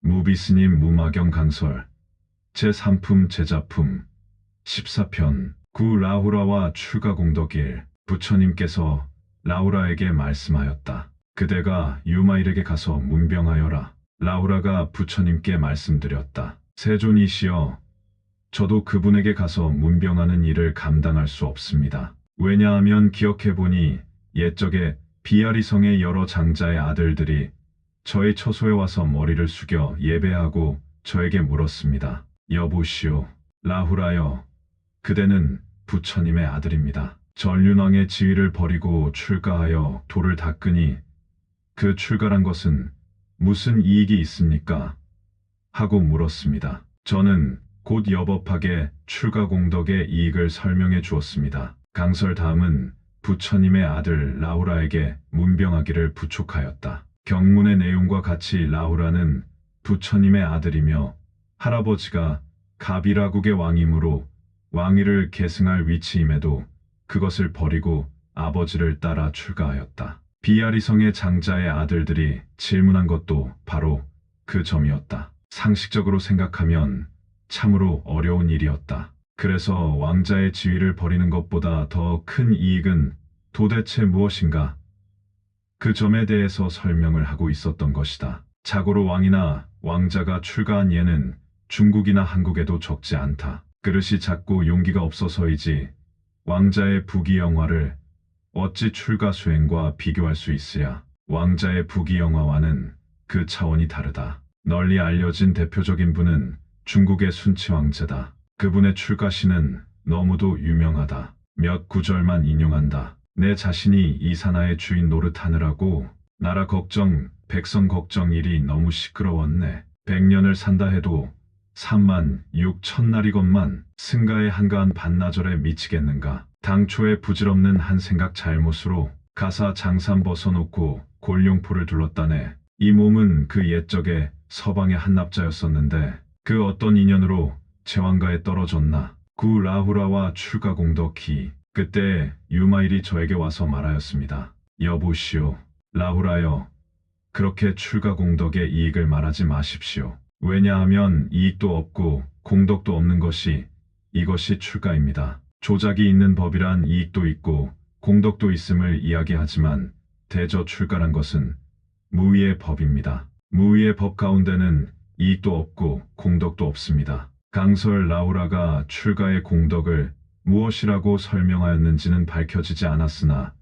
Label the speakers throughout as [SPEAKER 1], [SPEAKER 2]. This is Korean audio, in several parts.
[SPEAKER 1] 무비스님 무마경 강설 제3품 제자품 14편 구 라후라와 출가 공덕 1 부처님께서 라후라에게 말씀하였다. 그대가 유마일에게 가서 문병하여라. 라후라가 부처님께 말씀드렸다. 세존이시여, 저도 그분에게 가서 문병하는 일을 감당할 수 없습니다. 왜냐하면 기억해보니 옛적에 비아리성의 여러 장자의 아들들이 저의 처소에 와서 머리를 숙여 예배하고 저에게 물었습니다. 여보시오, 라후라여, 그대는 부처님의 아들입니다. 전륜왕의 지위를 버리고 출가하여 도를 닦으니 그 출가란 것은 무슨 이익이 있습니까? 하고 물었습니다. 저는 곧 여법하게 출가 공덕의 이익을 설명해 주었습니다. 강설 다음은 부처님의 아들 라후라에게 문병하기를 부촉하였다. 경문의 내용과 같이 라후라는 부처님의 아들이며 할아버지가 가비라국의 왕이므로 왕위를 계승할 위치임에도 그것을 버리고 아버지를 따라 출가하였다. 비아리성의 장자의 아들들이 질문한 것도 바로 그 점이었다. 상식적으로 생각하면 참으로 어려운 일이었다. 그래서 왕자의 지위를 버리는 것보다 더 큰 이익은 도대체 무엇인가? 그 점에 대해서 설명을 하고 있었던 것이다. 자고로 왕이나 왕자가 출가한 예는 중국이나 한국에도 적지 않다. 그릇이 작고 용기가 없어서이지 왕자의 부귀영화를 어찌 출가 수행과 비교할 수 있으랴. 왕자의 부귀영화와는 그 차원이 다르다. 널리 알려진 대표적인 분은 중국의 순치 왕제다. 그분의 출가시는 너무도 유명하다. 몇 구절만 인용한다. 내 자신이 이 산하의 주인 노릇하느라고 나라 걱정, 백성 걱정 일이 너무 시끄러웠네. 100년을 산다 해도 3만 6천 날이건만 승가의 한가한 반나절에 미치겠는가. 당초에 부질없는 한 생각 잘못으로 가사 장산 벗어놓고 골룡포를 둘렀다네. 이 몸은 그 옛적에 서방의 한납자였었는데 그 어떤 인연으로 제왕가에 떨어졌나. 구 라후라와 출가 공덕히 그때 유마일이 저에게 와서 말하였습니다. 여보시오, 라후라여, 그렇게 출가 공덕의 이익을 말하지 마십시오. 왜냐하면 이익도 없고 공덕도 없는 것이 이것이 출가입니다. 조작이 있는 법이란 이익도 있고 공덕도 있음을 이야기하지만 대저 출가란 것은 무위의 법입니다. 무위의 법 가운데는 이익도 없고 공덕도 없습니다. 강설 라후라가 출가의 공덕을 무엇이라고 설명하였는지는 밝혀지지 않았으나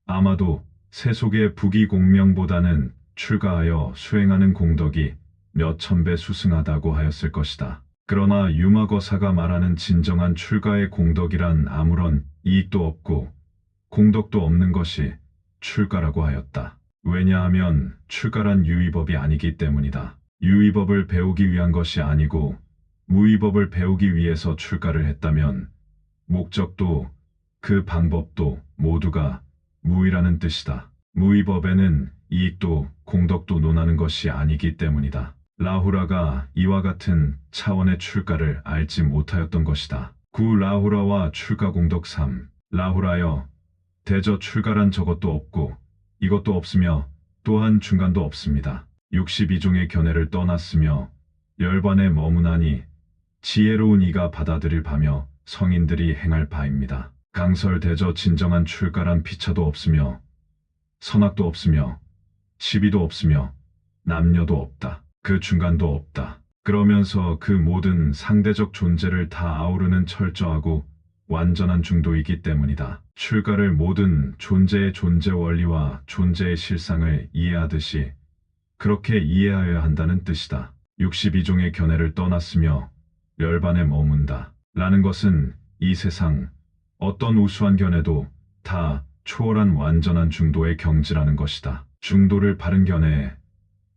[SPEAKER 1] 아마도 세속의 부귀공명보다는 출가하여 수행하는 공덕이 몇 천 배 수승하다고 하였을 것이다. 그러나 유마거사가 말하는 진정한 출가의 공덕이란 아무런 이익도 없고 공덕도 없는 것이 출가라고 하였다. 왜냐하면 출가란 유의법이 아니기 때문이다. 유의법을 배우기 위한 것이 아니고 무의법을 배우기 위해서 출가를 했다면 목적도 그 방법도 모두가 무의라는 뜻이다. 무의법에는 이익도 공덕도 논하는 것이 아니기 때문이다. 라후라가 이와 같은 차원의 출가를 알지 못하였던 것이다. 구 라후라와 출가 공덕 3 라후라여, 대저 출가란 저것도 없고 이것도 없으며 또한 중간도 없습니다. 62종의 견해를 떠났으며 열반에 머무나니 지혜로운 이가 받아들일 바며 성인들이 행할 바입니다. 강설 대저 진정한 출가란 피차도 없으며 선악도 없으며 시비도 없으며 남녀도 없다. 그 중간도 없다. 그러면서 그 모든 상대적 존재를 다 아우르는 철저하고 완전한 중도이기 때문이다. 출가를 모든 존재의 존재 원리와 존재의 실상을 이해하듯이 그렇게 이해하여야 한다는 뜻이다. 62종의 견해를 떠났으며 열반에 머문다. 라는 것은 이 세상 어떤 우수한 견해도 다 초월한 완전한 중도의 경지라는 것이다. 중도를 바른 견해,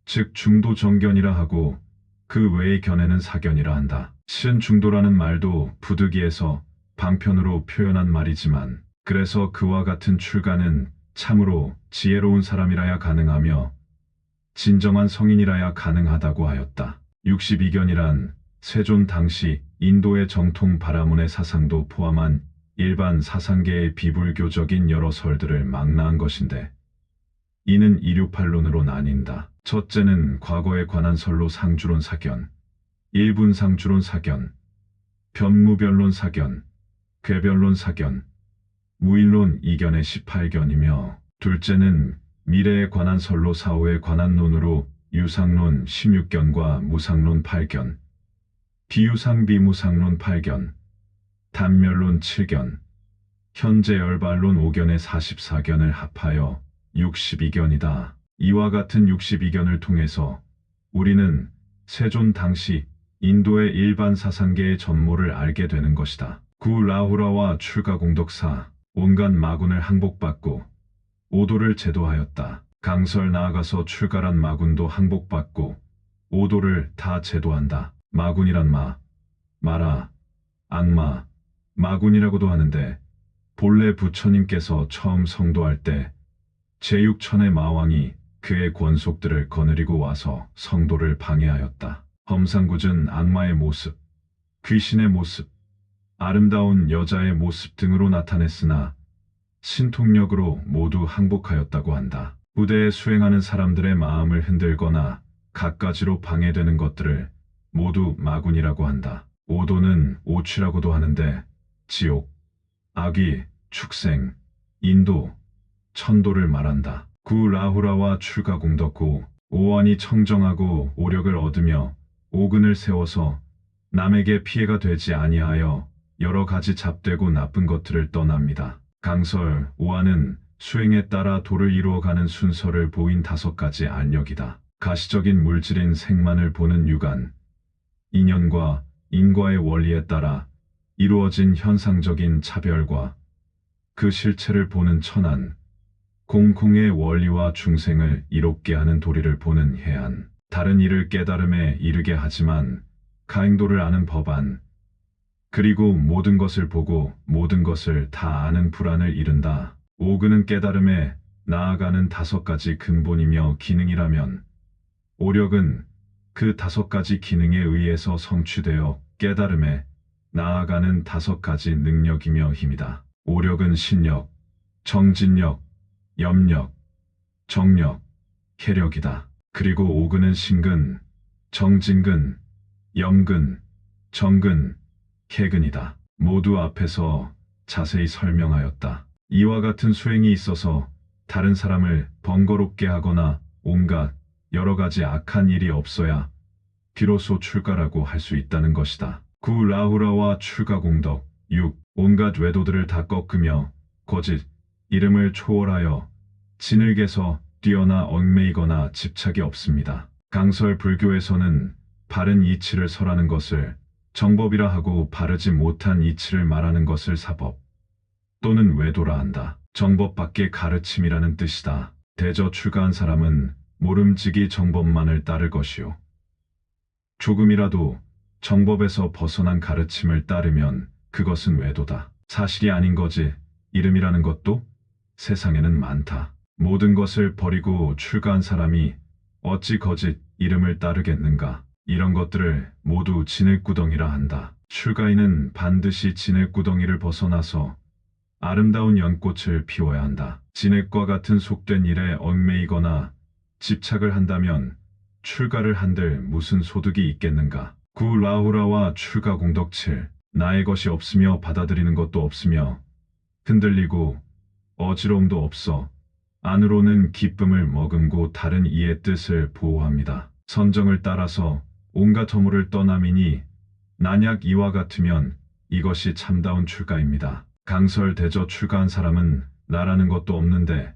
[SPEAKER 1] 즉 중도 정견이라 하고 그 외의 견해는 사견이라 한다. 실은 중도라는 말도 부득이해서 방편으로 표현한 말이지만 그래서 그와 같은 출가는 참으로 지혜로운 사람이라야 가능하며 진정한 성인이라야 가능하다고 하였다. 62견이란 세존 당시 인도의 정통 바라문의 사상도 포함한 일반 사상계의 비불교적인 여러 설들을 망라한 것인데 이는 이류팔론으로 나뉜다. 첫째는 과거에 관한 설로 상주론 사견, 일분상주론 사견, 변무변론 사견, 궤변론 사견, 무일론 이견의 18견이며 둘째는 미래에 관한 설로 사후에 관한 논으로 유상론 16견과 무상론 8견, 비유상 비무상론 8견, 단멸론 7견, 현재 열반론 5견의 44견을 합하여 62견이다. 이와 같은 62견을 통해서 우리는 세존 당시 인도의 일반 사상계의 전모를 알게 되는 것이다. 구 라후라와 출가공덕사 온갖 마군을 항복받고 오도를 제도하였다. 강설 나아가서 출가란 마군도 항복받고 오도를 다 제도한다. 마군이란 마라, 악마, 마군이라고도 하는데 본래 부처님께서 처음 성도할 때 제6천의 마왕이 그의 권속들을 거느리고 와서 성도를 방해하였다. 험상궂은 악마의 모습, 귀신의 모습, 아름다운 여자의 모습 등으로 나타냈으나 신통력으로 모두 항복하였다고 한다. 부대에 수행하는 사람들의 마음을 흔들거나 갖가지로 방해되는 것들을 모두 마군이라고 한다. 오도는 오취라고도 하는데 지옥, 악귀, 축생, 인도, 천도를 말한다. 구 라후라와 출가공덕 오완이 청정하고 오력을 얻으며 오근을 세워서 남에게 피해가 되지 아니하여 여러 가지 잡되고 나쁜 것들을 떠납니다. 강설 오완은 수행에 따라 도를 이루어가는 순서를 보인 5가지 안력이다. 가시적인 물질인 생만을 보는 유관, 인연과 인과의 원리에 따라 이루어진 현상적인 차별과 그 실체를 보는 천안, 공공의 원리와 중생을 이롭게 하는 도리를 보는 해안, 다른 이를 깨달음에 이르게 하지만 가행도를 아는 법안, 그리고 모든 것을 보고 모든 것을 다 아는 불안을 이른다. 오근은 깨달음에 나아가는 5가지 근본이며 기능이라면 오력은 그 5가지 기능에 의해서 성취되어 깨달음에 나아가는 5가지 능력이며 힘이다. 오력은 신력, 정진력, 염력, 정력, 쾌력이다. 그리고 오근은 신근, 정진근, 염근, 정근, 쾌근이다. 모두 앞에서 자세히 설명하였다. 이와 같은 수행이 있어서 다른 사람을 번거롭게 하거나 온갖 여러 가지 악한 일이 없어야 비로소 출가라고 할 수 있다는 것이다. 구 라후라와 출가공덕 6. 온갖 외도들을 다 꺾으며 거짓, 이름을 초월하여 진흙에서 뛰어나 얽매이거나 집착이 없습니다. 강설 불교에서는 바른 이치를 설하는 것을 정법이라 하고 바르지 못한 이치를 말하는 것을 사법 또는 외도라 한다. 정법 밖의 가르침이라는 뜻이다. 대저 출가한 사람은 모름지기 정법만을 따를 것이요. 조금이라도 정법에서 벗어난 가르침을 따르면 그것은 외도다. 사실이 아닌 거지. 이름이라는 것도 세상에는 많다. 모든 것을 버리고 출가한 사람이 어찌 거짓 이름을 따르겠는가. 이런 것들을 모두 진흙구덩이라 한다. 출가인은 반드시 진흙구덩이를 벗어나서 아름다운 연꽃을 피워야 한다. 진흙과 같은 속된 일에 얽매이거나 집착을 한다면 출가를 한들 무슨 소득이 있겠는가. 구 라후라와 출가공덕 7. 나의 것이 없으며 받아들이는 것도 없으며 흔들리고 어지러움도 없어 안으로는 기쁨을 머금고 다른 이의 뜻을 보호합니다. 선정을 따라서 온갖 허물을 떠남이니 만약 이와 같으면 이것이 참다운 출가입니다. 강설 대저 출가한 사람은 나라는 것도 없는데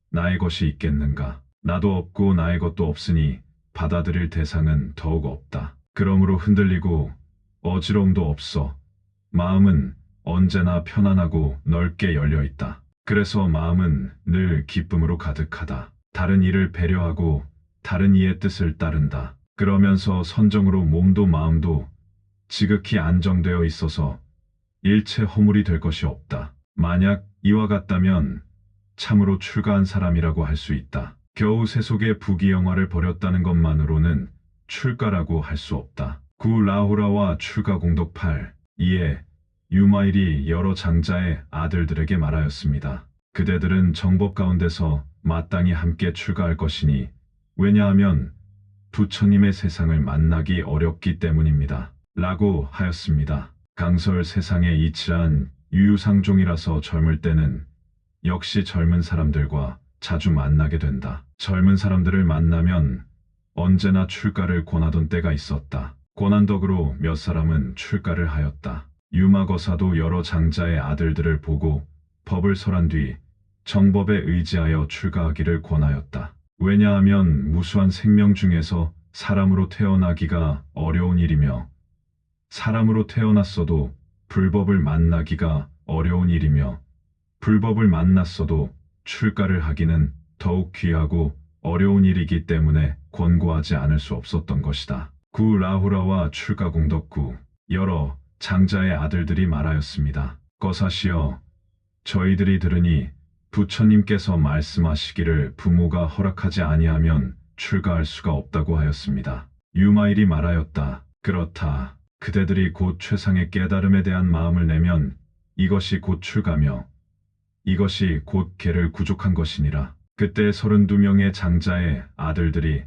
[SPEAKER 1] 나의 것이 있겠는가. 나도 없고 나의 것도 없으니 받아들일 대상은 더욱 없다. 그러므로 흔들리고 어지러움도 없어. 마음은 언제나 편안하고 넓게 열려 있다. 그래서 마음은 늘 기쁨으로 가득하다. 다른 이를 배려하고 다른 이의 뜻을 따른다. 그러면서 선정으로 몸도 마음도 지극히 안정되어 있어서 일체 허물이 될 것이 없다. 만약 이와 같다면 참으로 출가한 사람이라고 할 수 있다. 겨우 세속의 부귀영화를 버렸다는 것만으로는 출가라고 할 수 없다. 구 라후라와 출가공덕 8. 이에 유마일이 여러 장자의 아들들에게 말하였습니다. 그대들은 정법 가운데서 마땅히 함께 출가할 것이니 왜냐하면 부처님의 세상을 만나기 어렵기 때문입니다. 라고 하였습니다. 강설 세상에 이치한 유유상종이라서 젊을 때는 역시 젊은 사람들과 자주 만나게 된다. 젊은 사람들을 만나면 언제나 출가를 권하던 때가 있었다. 고난덕으로 몇 사람은 출가를 하였다. 유마거사도 여러 장자의 아들들을 보고 법을 설한 뒤 정법에 의지하여 출가하기를 권하였다. 왜냐하면 무수한 생명 중에서 사람으로 태어나기가 어려운 일이며 사람으로 태어났어도 불법을 만나기가 어려운 일이며 불법을 만났어도 출가를 하기는 더욱 귀하고 어려운 일이기 때문에 권고하지 않을 수 없었던 것이다. 구 라후라와 출가공덕 여러 장자의 아들들이 말하였습니다. 거사시여, 저희들이 들으니 부처님께서 말씀하시기를 부모가 허락하지 아니하면 출가할 수가 없다고 하였습니다. 유마일이 말하였다. 그렇다. 그대들이 곧 최상의 깨달음에 대한 마음을 내면 이것이 곧 출가며 이것이 곧 개를 구족한 것이니라. 그때 32명의 장자의 아들들이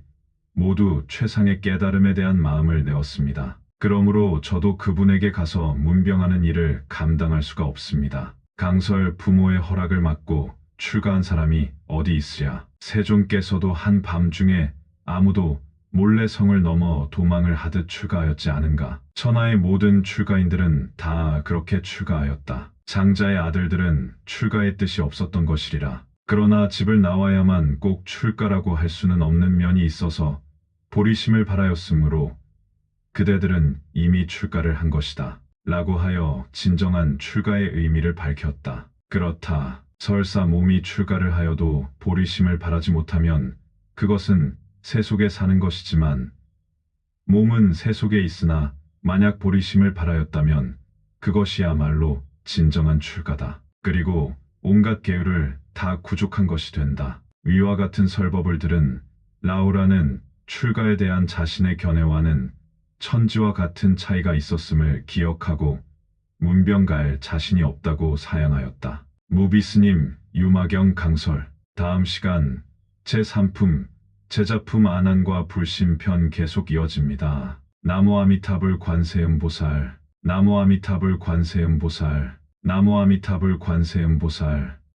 [SPEAKER 1] 모두 최상의 깨달음에 대한 마음을 내었습니다. 그러므로 저도 그분에게 가서 문병하는 일을 감당할 수가 없습니다. 강설 부모의 허락을 받고 출가한 사람이 어디 있으랴. 세존께서도 한 밤중에 아무도 몰래 성을 넘어 도망을 하듯 출가하였지 않은가. 천하의 모든 출가인들은 다 그렇게 출가하였다. 장자의 아들들은 출가의 뜻이 없었던 것이리라. 그러나 집을 나와야만 꼭 출가라고 할 수는 없는 면이 있어서 보리심을 바라였으므로 그대들은 이미 출가를 한 것이다. 라고 하여 진정한 출가의 의미를 밝혔다. 그렇다. 설사 몸이 출가를 하여도 보리심을 바라지 못하면 그것은 새 속에 사는 것이지만 몸은 새 속에 있으나 만약 보리심을 바라였다면 그것이야말로 진정한 출가다. 그리고 온갖 계율을 다 구족한 것이 된다. 위와 같은 설법을 들은 라우라는 출가에 대한 자신의 견해와는 천지와 같은 차이가 있었음을 기억하고 문병갈 자신이 없다고 사양하였다. 무비스님, 유마경 강설. 다음 시간 제3품 제자품 안한과 불심편 계속 이어집니다. 나무 아미타불 관세음보살, 나무 아미타불 관세음보살, 나무 아미타불 관세음보살.